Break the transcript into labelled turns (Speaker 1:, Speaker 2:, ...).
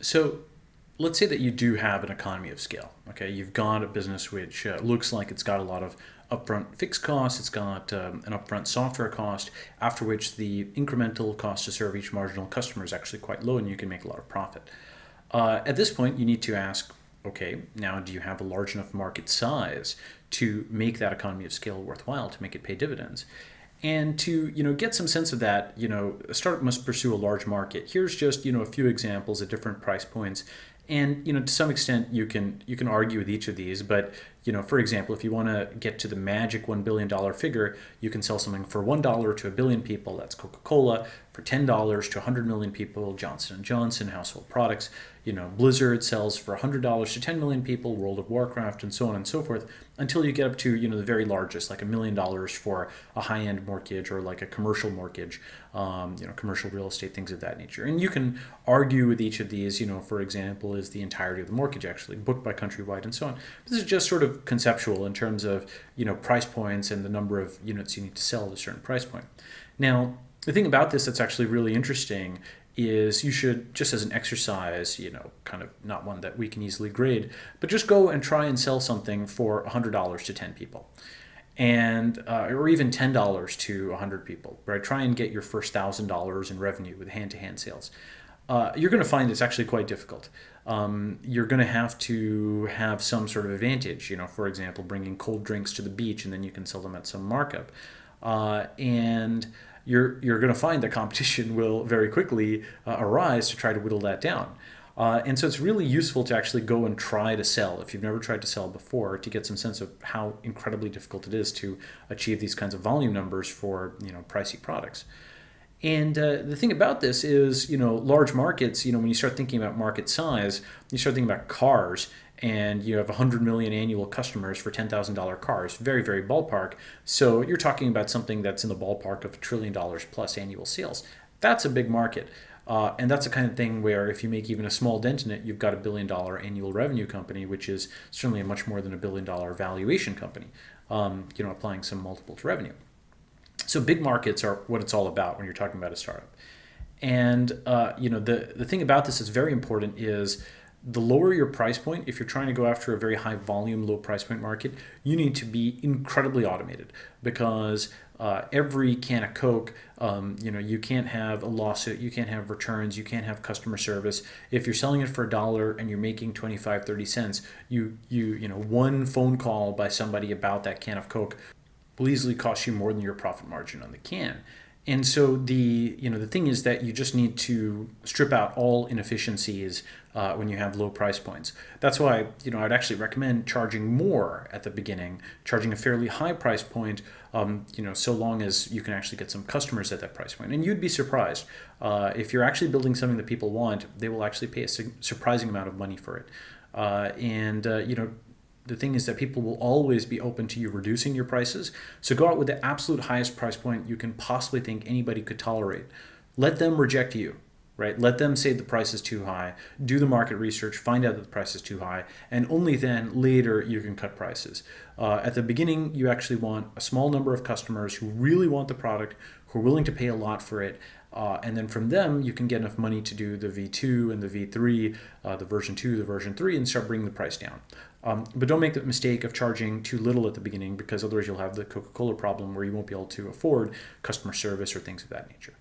Speaker 1: So let's say that you do have an economy of scale. Okay, you've got a business which looks like it's got a lot of upfront fixed costs. It's got an upfront software cost, after which the incremental cost to serve each marginal customer is actually quite low, and you can make a lot of profit. At this point, you need to ask, okay, now do you have a large enough market size to make that economy of scale worthwhile, to make it pay dividends? And to get some sense of that, a startup must pursue a large market. Here's just a few examples at different price points, and to some extent you can argue with each of these. But for example, if you want to get to the magic $1 billion figure, you can sell something for $1 to a billion people. That's Coca-Cola. For $10 to 100 million people, Johnson & Johnson, household products. Blizzard sells for $100 to 10 million people, World of Warcraft, and so on and so forth, until you get up to the very largest, like $1 million for a high-end mortgage, or like a commercial mortgage, commercial real estate, things of that nature. And you can argue with each of these. For example, is the entirety of the mortgage actually booked by Countrywide, and so on. This is just sort of conceptual in terms of price points and the number of units you need to sell at a certain price point. Now, the thing about this that's actually really interesting is you should, just as an exercise, kind of not one that we can easily grade, but just go and try and sell something for $100 to 10 people, and or even $10 to 100 people, right? Try and get your first $1,000 in revenue with hand-to-hand sales. You're going to find it's actually quite difficult. You're going to have some sort of advantage, for example, bringing cold drinks to the beach, and then you can sell them at some markup. And you're going to find that competition will very quickly arise to try to whittle that down. And so it's really useful to actually go and try to sell, if you've never tried to sell before, to get some sense of how incredibly difficult it is to achieve these kinds of volume numbers for pricey products. And the thing about this is, large markets, when you start thinking about market size, you start thinking about cars, and you have 100 million annual customers for $10,000 cars, very, very ballpark. So you're talking about something that's in the ballpark of $1 trillion plus annual sales. That's a big market. And that's the kind of thing where if you make even a small dent in it, you've got $1 billion annual revenue company, which is certainly a much more than $1 billion valuation company, applying some multiple to revenue. So big markets are what it's all about when you're talking about a startup. And the thing about this is very important is the lower your price point. If you're trying to go after a very high volume, low price point market, you need to be incredibly automated, because every can of Coke, you can't have a lawsuit, you can't have returns, you can't have customer service. If you're selling it for $1 and you're making 25, 30 cents, one phone call by somebody about that can of Coke will easily cost you more than your profit margin on the can. And so the thing is that you just need to strip out all inefficiencies when you have low price points. That's why I'd actually recommend charging more at the beginning, charging a fairly high price point, so long as you can actually get some customers at that price point. And you'd be surprised if you're actually building something that people want, they will actually pay a surprising amount of money for it. The thing is that people will always be open to you reducing your prices. So go out with the absolute highest price point you can possibly think anybody could tolerate. Let them reject you, right? Let them say the price is too high. Do the market research, find out that the price is too high, and only then later you can cut prices. At the beginning, you actually want a small number of customers who really want the product, who are willing to pay a lot for it. And then from them, you can get enough money to do the V2 and the V3, the version 2, the version 3, and start bringing the price down. But don't make the mistake of charging too little at the beginning, because otherwise you'll have the Coca-Cola problem where you won't be able to afford customer service or things of that nature.